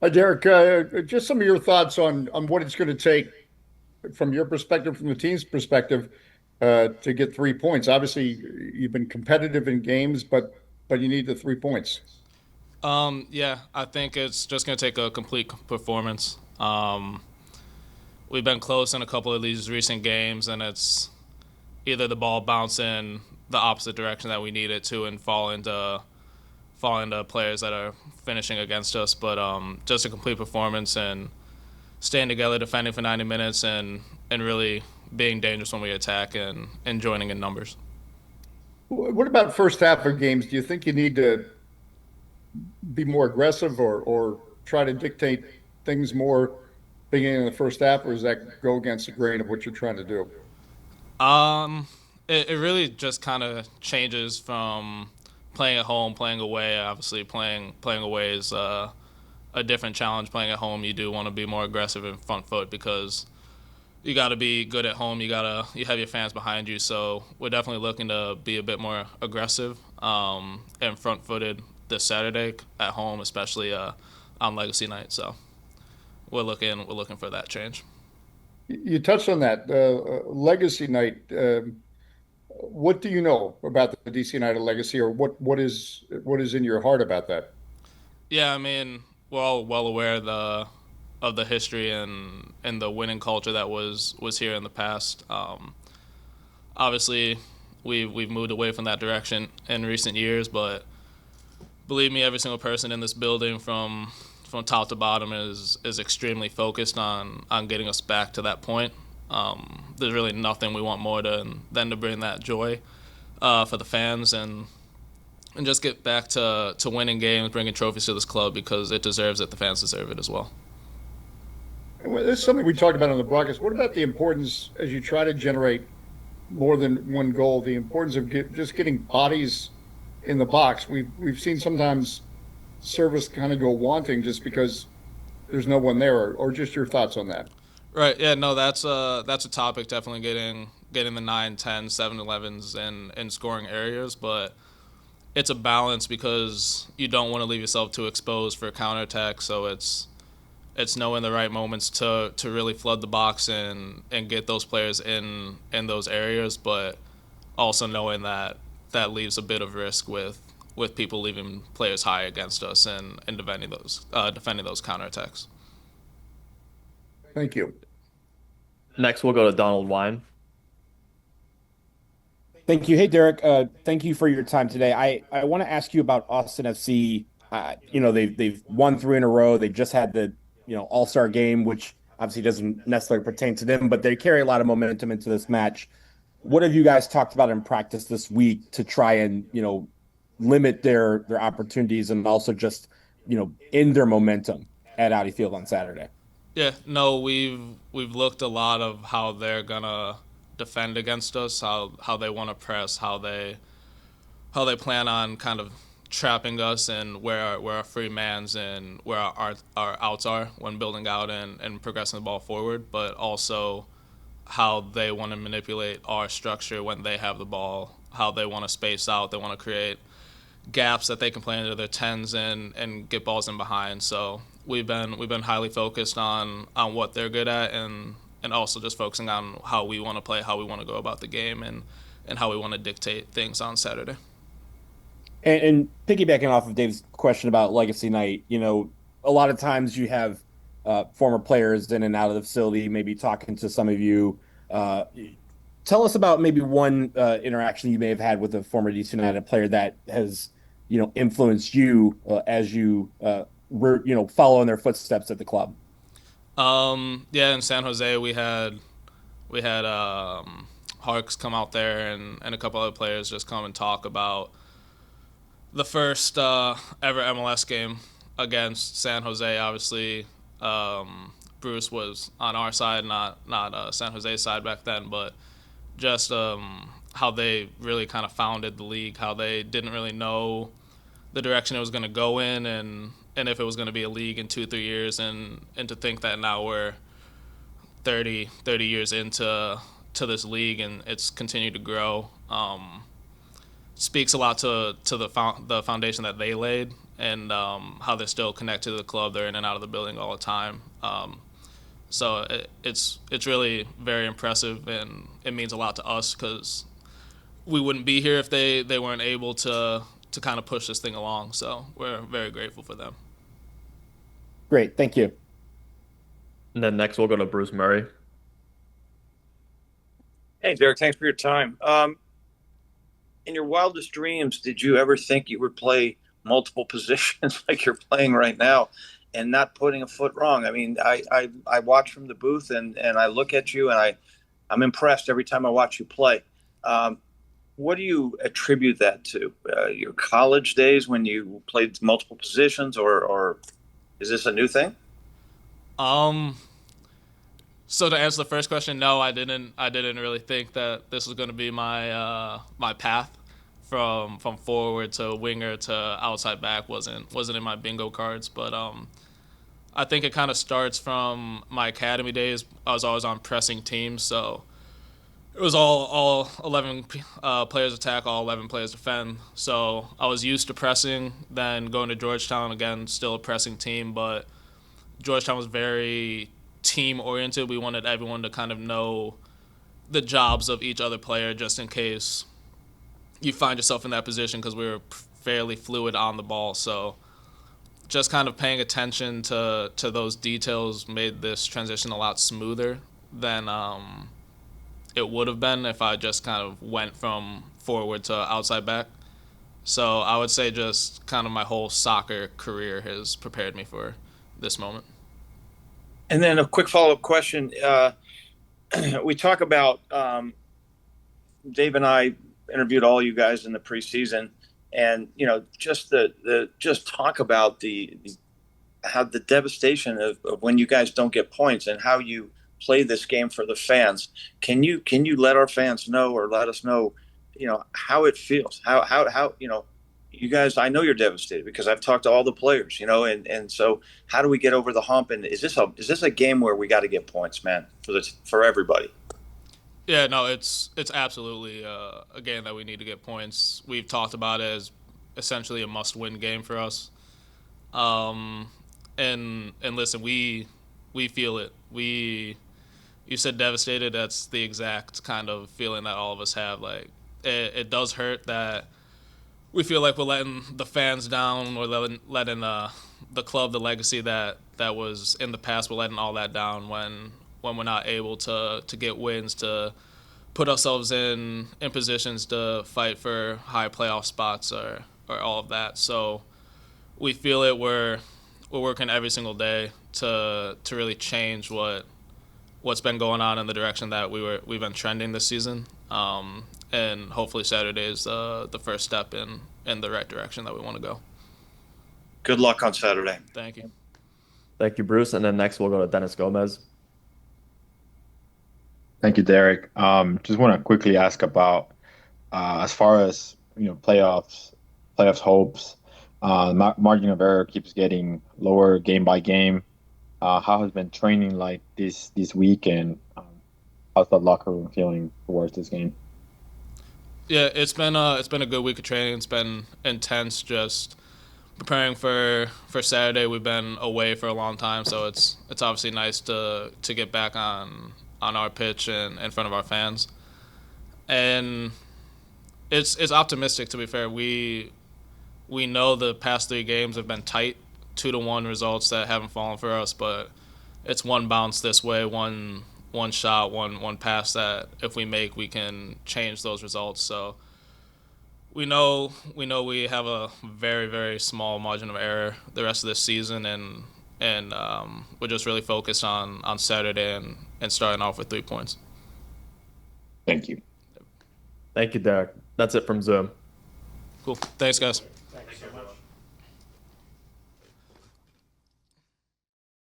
Hi, Derek. Just some of your thoughts on what it's going to take from your perspective, from the team's perspective, to get 3 points. Obviously, you've been competitive in games, but you need the 3 points. Yeah, I think it's just going to take a complete performance. We've been close in a couple of these recent games, and it's either the ball bouncing the opposite direction that we need it to and fall into players that are finishing against us. But just a complete performance and staying together, defending for 90 minutes, and really being dangerous when we attack and joining in numbers. What about first half of games? Do you think you need to be more aggressive or try to dictate things more beginning in the first half, or does that go against the grain of what you're trying to do? It really just kind of changes from playing at home, playing away. Obviously, playing away is a different challenge. Playing at home, you do want to be more aggressive in front foot because you got to be good at home. You have your fans behind you. So we're definitely looking to be a bit more aggressive and front footed this Saturday at home, especially on Legacy Night. So we're looking for that change. You touched on that legacy night. What do you know about the DC United legacy, or what is in your heart about that? Yeah, I mean, we're all well aware of the history and the winning culture that was here in the past. Obviously, we've moved away from that direction in recent years, but believe me, every single person in this building from top to bottom is extremely focused on getting us back to that point. There's really nothing we want more than to bring that joy for the fans and just get back to winning games, bringing trophies to this club because it deserves it. The fans deserve it as well. Well, this is something we talked about on the broadcast. What about the importance as you try to generate more than one goal? The importance of just getting bodies in the box. We've seen sometimes service kind of go wanting just because there's no one there, or just your thoughts on that. Right. Yeah. No. That's a topic. Definitely getting the 9, 10, 7, 11s in scoring areas, but it's a balance because you don't want to leave yourself too exposed for a counterattack. So it's knowing the right moments to really flood the box and get those players in those areas, but also knowing that that leaves a bit of risk with people leaving players high against us and defending those counterattacks. Thank you. Next, we'll go to Donald Wine. Thank you. Hey, Derek. Thank you for your time today. I want to ask you about Austin FC. They've won three in a row. They just had the All-Star game, which obviously doesn't necessarily pertain to them, but they carry a lot of momentum into this match. What have you guys talked about in practice this week to try and limit their opportunities and also just end their momentum at Audi Field on Saturday? Yeah, no, we've looked a lot of how they're gonna defend against us, how they want to press, how they plan on kind of trapping us and where our free mans and where our outs are when building out and progressing the ball forward, but also how they want to manipulate our structure when they have the ball, how they want to space out, they want to create gaps that they can play into their tens and get balls in behind. So we've been highly focused on what they're good at and also just focusing on how we want to play, how we want to go about the game, and how we want to dictate things on Saturday. And piggybacking off of Dave's question about Legacy Night, a lot of times you have former players in and out of the facility, maybe talking to some of you. Uh, Tell us about maybe one interaction you may have had with a former DC United player that has, influenced you as you were, follow in their footsteps at the club. Yeah, in San Jose we had Harks come out there and a couple other players just come and talk about the first ever MLS game against San Jose. Obviously, Bruce was on our side, not San Jose's side back then, but just how they really kind of founded the league, how they didn't really know the direction it was going to go in, and if it was going to be a league in 2 3 years, and to think that now we're 30 years into this league and it's continued to grow. Speaks a lot to the foundation that they laid and how they're still connected to the club. They're in and out of the building all the time. So it's really very impressive, and it means a lot to us because we wouldn't be here if they weren't able to kind of push this thing along. So we're very grateful for them. Great, thank you. And then next we'll go to Bruce Murray. Hey, Derek, thanks for your time. In your wildest dreams, did you ever think you would play multiple positions like you're playing right now and not putting a foot wrong? I mean, I watch from the booth and I look at you and I'm impressed every time I watch you play. What do you attribute that to? Your college days when you played multiple positions, or is this a new thing? So to answer the first question, no, I didn't really think that this was going to be my my path from forward to winger to outside back. Wasn't in my bingo cards, but I think it kind of starts from my academy days. I was always on pressing teams, so it was all 11 players attack, all 11 players defend. So I was used to pressing. Then going to Georgetown, again, still a pressing team, but Georgetown was very team oriented. We wanted everyone to kind of know the jobs of each other player just in case you find yourself in that position, because we were fairly fluid on the ball. So just kind of paying attention to those details made this transition a lot smoother than it would have been if I just kind of went from forward to outside back. So I would say just kind of my whole soccer career has prepared me for this moment. And then a quick follow-up question. We talk about Dave and I interviewed all you guys in the preseason, and just just talk about how the devastation of when you guys don't get points and how you play this game for the fans. Can you let our fans know, or let us know, how it feels? How you guys, I know you're devastated because I've talked to all the players, and so how do we get over the hump? And is this a game where we got to get points, man, for everybody? Yeah, no, it's absolutely a game that we need to get points. We've talked about it as essentially a must-win game for us. And listen, we feel it. You said devastated. That's the exact kind of feeling that all of us have. Like it does hurt that we feel like we're letting the fans down, or letting the club, the legacy that was in the past, we're letting all that down when we're not able to get wins, to put ourselves in positions to fight for high playoff spots or all of that. So we feel it. We're working every single day to really change what's been going on in the direction that we've been trending this season. And hopefully Saturday is the first step in the right direction that we want to go. Good luck on Saturday. Thank you. Thank you, Bruce. And then next we'll go to Dennis Gomez. Thank you, Derek. Just want to quickly ask about as far as playoffs hopes. Margin of error keeps getting lower game by game. How has been training like this week, and how's the locker room feeling towards this game? Yeah, it's been a good week of training. It's been intense, just preparing for Saturday. We've been away for a long time, so it's obviously nice to get back on our pitch and in front of our fans. And it's optimistic, to be fair. We know the past 3 games have been tight, 2-1 results that haven't fallen for us, but it's one bounce this way, one shot, one pass that if we make, we can change those results. So we know we have a very, very small margin of error the rest of this season, and we're just really focused on Saturday and starting off with 3 points. Thank you. Thank you, Derek. That's it from Zoom. Cool. Thanks, guys. Thanks so much.